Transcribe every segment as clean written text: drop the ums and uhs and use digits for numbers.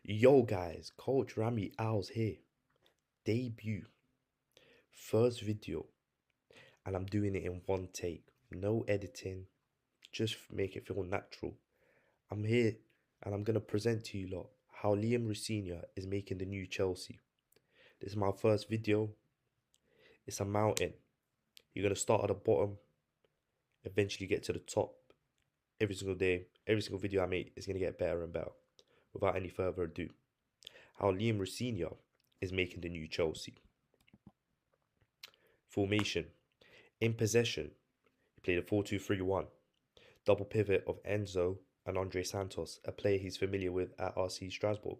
Yo guys, Coach Rami Owls here. Debut. First video. And I'm doing it in one take. No editing. Just make it feel natural. I'm here and I'm gonna present to you lot how Liam Rosenior is making the new Chelsea. This is my first video. It's a mountain. You're gonna start at the bottom, eventually get to the top. Every single day, every single video I make is gonna get better and better. Without any further ado, how Liam Rosenior is making the new Chelsea. Formation. In possession, he played a 4-2-3-1. Double pivot of Enzo and Andre Santos, a player he's familiar with at RC Strasbourg.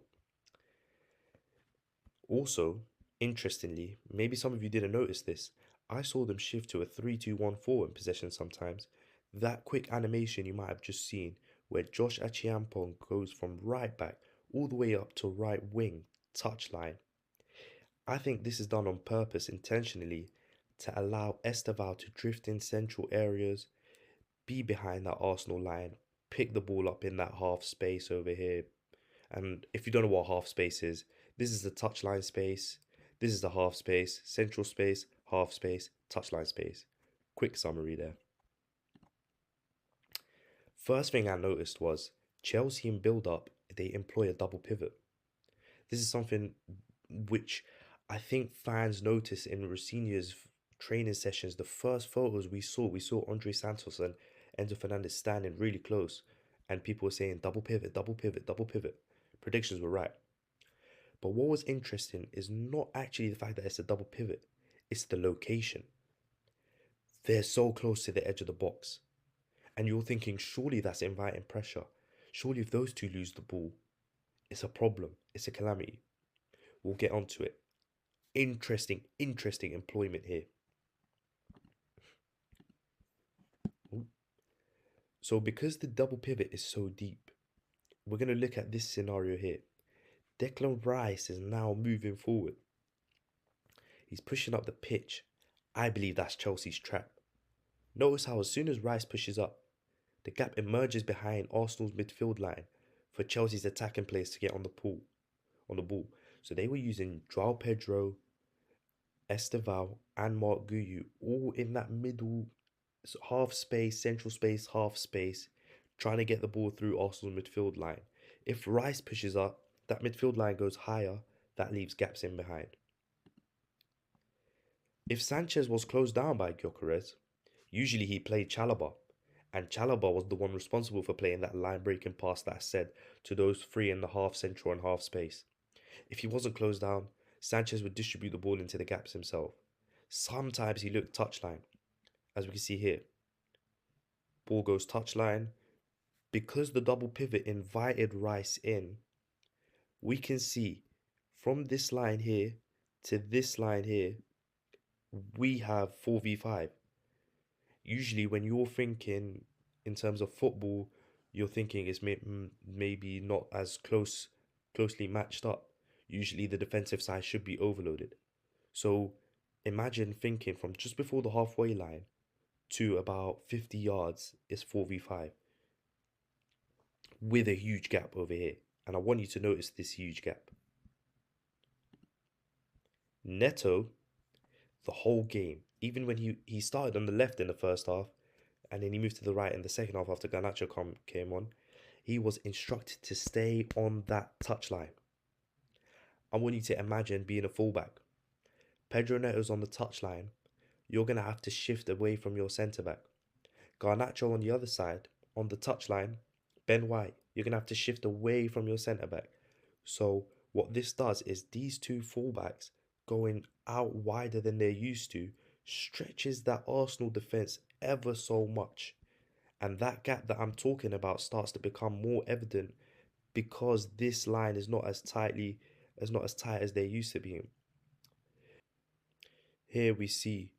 Also, interestingly, maybe some of you didn't notice this, I saw them shift to a 3-2-1-4 in possession sometimes. That quick animation you might have just seen, where Josh Achiampong goes from right back all the way up to right wing touchline. I think this is done on purpose intentionally to allow Esteval to drift in central areas, be behind that Arsenal line, pick the ball up in that half space over here. And if you don't know what half space is, this is the touchline space, this is the half space, central space, half space, touchline space. Quick summary there. First thing I noticed was Chelsea in build up, they employ a double pivot. This is something which I think fans notice in Rosenior's training sessions. The first photos we saw Andre Santos and Enzo Fernandez standing really close, and people were saying double pivot, double pivot, double pivot. Predictions were right. But what was interesting is not actually the fact that it's a double pivot, it's the location. They're so close to the edge of the box. And you're thinking, surely that's inviting pressure. Surely if those two lose the ball, it's a problem, it's a calamity. We'll get onto it. Interesting employment here. So because the double pivot is so deep, we're going to look at this scenario here. Declan Rice is now moving forward. He's pushing up the pitch. I believe that's Chelsea's trap. Notice how as soon as Rice pushes up, the gap emerges behind Arsenal's midfield line for Chelsea's attacking players to get on the ball. So they were using Joao Pedro, Esteval, and Mark Guyu all in that middle half space, central space, half space, trying to get the ball through Arsenal's midfield line. If Rice pushes up, that midfield line goes higher, that leaves gaps in behind. If Sanchez was closed down by Gyökeres, usually he played Chalobah, and Chalobah was the one responsible for playing that line breaking pass that I said to those three in the half central and half space. If he wasn't closed down, Sanchez would distribute the ball into the gaps himself. Sometimes he looked touchline, as we can see here. Ball goes touchline. Because the double pivot invited Rice in, we can see from this line here to this line here, we have 4v5. Usually when you're thinking in terms of football, you're thinking it's maybe not as closely matched up. Usually the defensive side should be overloaded. So imagine thinking from just before the halfway line to about 50 yards is 4v5 with a huge gap over here. And I want you to notice this huge gap. Neto, the whole game, even when he started on the left in the first half and then he moved to the right in the second half after Garnacho came on, he was instructed to stay on that touchline. I want you to imagine being a fullback. Pedro Neto's on the touchline. You're going to have to shift away from your centre-back. Garnacho on the other side, on the touchline, Ben White, you're going to have to shift away from your centre-back. So what this does is these two fullbacks going out wider than they're used to stretches that Arsenal defence ever so much. And that gap that I'm talking about starts to become more evident because this line is not as tight as they used to be. Here we see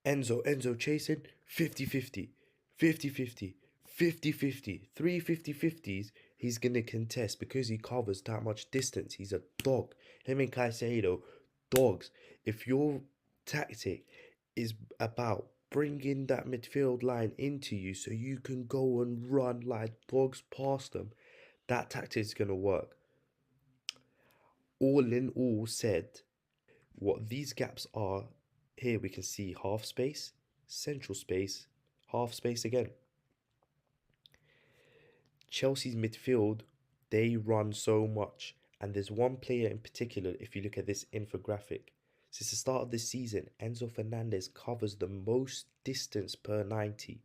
Enzo chasing 50-50, 50-50, 50-50, 3 50-50s. He's going to contest because he covers that much distance. He's a dog. Him and Caicedo, dogs. If your tactic is about bringing that midfield line into you so you can go and run like dogs past them, that tactic is going to work. All in all said, what these gaps are, here we can see half space, central space, half space again. Chelsea's midfield, they run so much. And there's one player in particular, if you look at this infographic, since the start of the season, Enzo Fernandez covers the most distance per 90.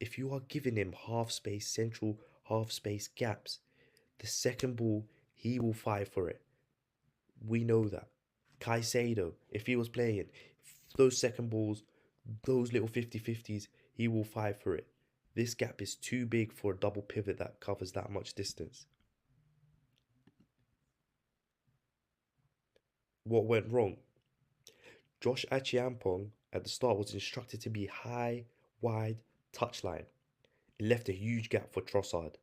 If you are giving him half space, central half space gaps, the second ball, he will fight for it. We know that. Caicedo, if he was playing those second balls, those little 50-50s, he will fight for it. This gap is too big for a double pivot that covers that much distance. What went wrong? Josh Achiampong at the start was instructed to be high, wide, touchline. It left a huge gap for Trossard.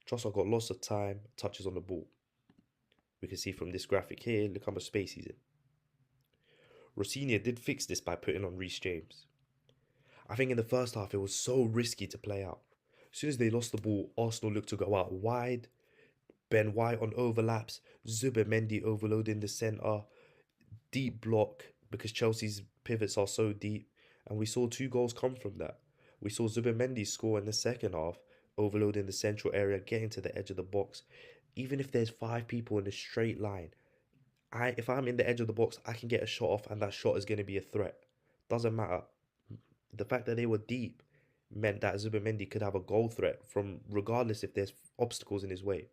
Trossard got lots of time, touches on the ball. We can see from this graphic here, look how much space he's in. Rosenior did fix this by putting on Reece James. I think in the first half it was so risky to play out. As soon as they lost the ball, Arsenal looked to go out wide. Ben White on overlaps, Zubimendi overloading the centre, deep block because Chelsea's pivots are so deep, and we saw two goals come from that. We saw Zubimendi score in the second half, overloading the central area, getting to the edge of the box. Even if there's five people in a straight line, if I'm in the edge of the box, I can get a shot off, and that shot is going to be a threat. Doesn't matter. The fact that they were deep meant that Zubimendi could have a goal threat from regardless if there's obstacles in his way.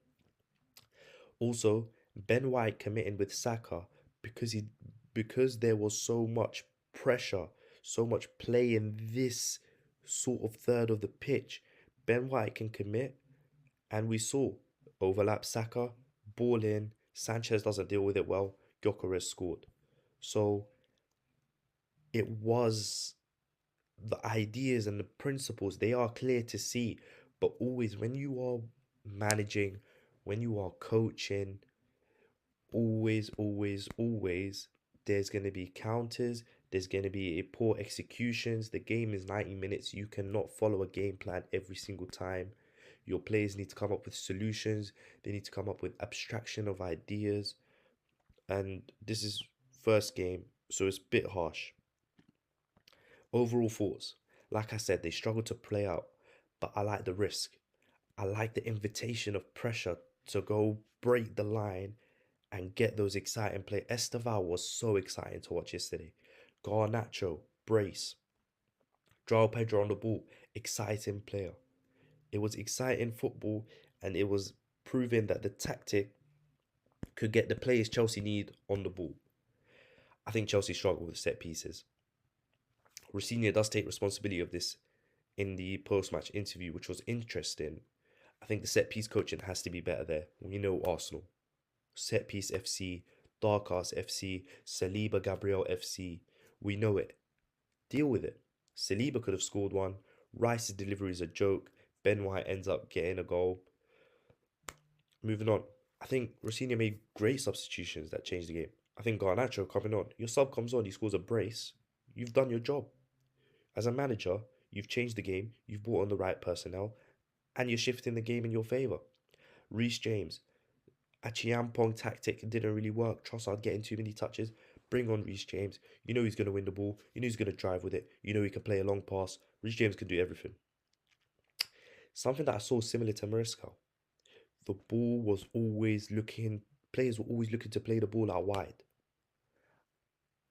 Also, Ben White committing with Saka because there was so much pressure, so much play in this sort of third of the pitch. Ben White can commit, and we saw overlap Saka, ball in, Sanchez doesn't deal with it well, Gyökeres scored. So it was the ideas and the principles, they are clear to see, but always when you are managing, when you are coaching, always, there's going to be counters, there's going to be a poor executions. The game is 90 minutes. You cannot follow a game plan every single time. Your players need to come up with solutions. They need to come up with abstraction of ideas. And this is first game, so it's a bit harsh. Overall thoughts. Like I said, they struggled to play out, but I like the risk. I like the invitation of pressure to go break the line and get those exciting play. Esteval was so exciting to watch yesterday. Garnacho, brace. João Pedro on the ball, exciting player. It was exciting football, and it was proving that the tactic could get the players Chelsea need on the ball. I think Chelsea struggled with set pieces. Rosenior does take responsibility of this in the post-match interview, which was interesting. I think the set piece coaching has to be better there. We know Arsenal. Set piece FC, Dark Arts FC, Saliba Gabriel FC. We know it. Deal with it. Saliba could have scored one. Rice's delivery is a joke. Ben White ends up getting a goal. Moving on. I think Rosenior made great substitutions that changed the game. I think Garnacho coming on. Your sub comes on, he scores a brace. You've done your job. As a manager, you've changed the game, you've brought on the right personnel, and you're shifting the game in your favour. Reece James. A Chiampong tactic didn't really work. Trossard getting too many touches. Bring on Reece James. You know he's going to win the ball. You know he's going to drive with it. You know he can play a long pass. Reece James can do everything. Something that I saw similar to Maresca. The ball was always looking, players were always looking to play the ball out wide.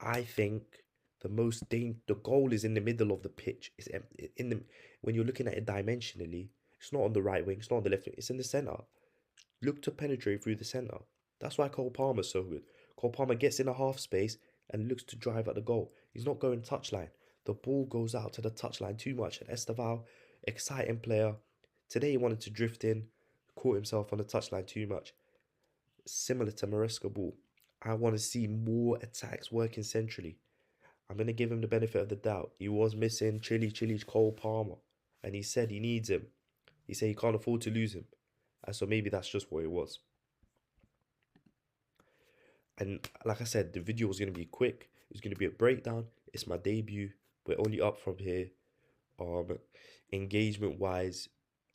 I think the goal is in the middle of the pitch. It's in the when you're looking at it dimensionally, it's not on the right wing, it's not on the left wing, it's in the centre. Look to penetrate through the centre. That's why Cole Palmer's so good. Cole Palmer gets in a half space and looks to drive at the goal. He's not going touchline. The ball goes out to the touchline too much. And Esteval, exciting player. Today he wanted to drift in, caught himself on the touchline too much. Similar to Maresca ball. I want to see more attacks working centrally. I'm going to give him the benefit of the doubt. He was missing Chili's Cole Palmer. And he said he needs him. He said he can't afford to lose him. And so maybe that's just what it was. And like I said, the video was going to be quick. It's going to be a breakdown. It's my debut. We're only up from here. Engagement wise,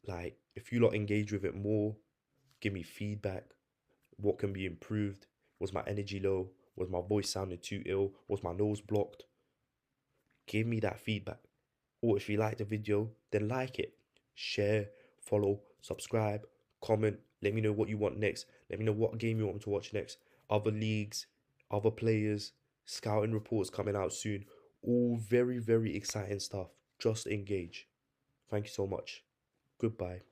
like if you lot engage with it more, give me feedback. What can be improved? Was my energy low? Was my voice sounding too ill? Was my nose blocked? Give me that feedback. Or if you like the video, then like it. Share, follow, subscribe, comment. Let me know what you want next. Let me know what game you want me to watch next. Other leagues, other players, scouting reports coming out soon. All very, very exciting stuff. Just engage. Thank you so much. Goodbye.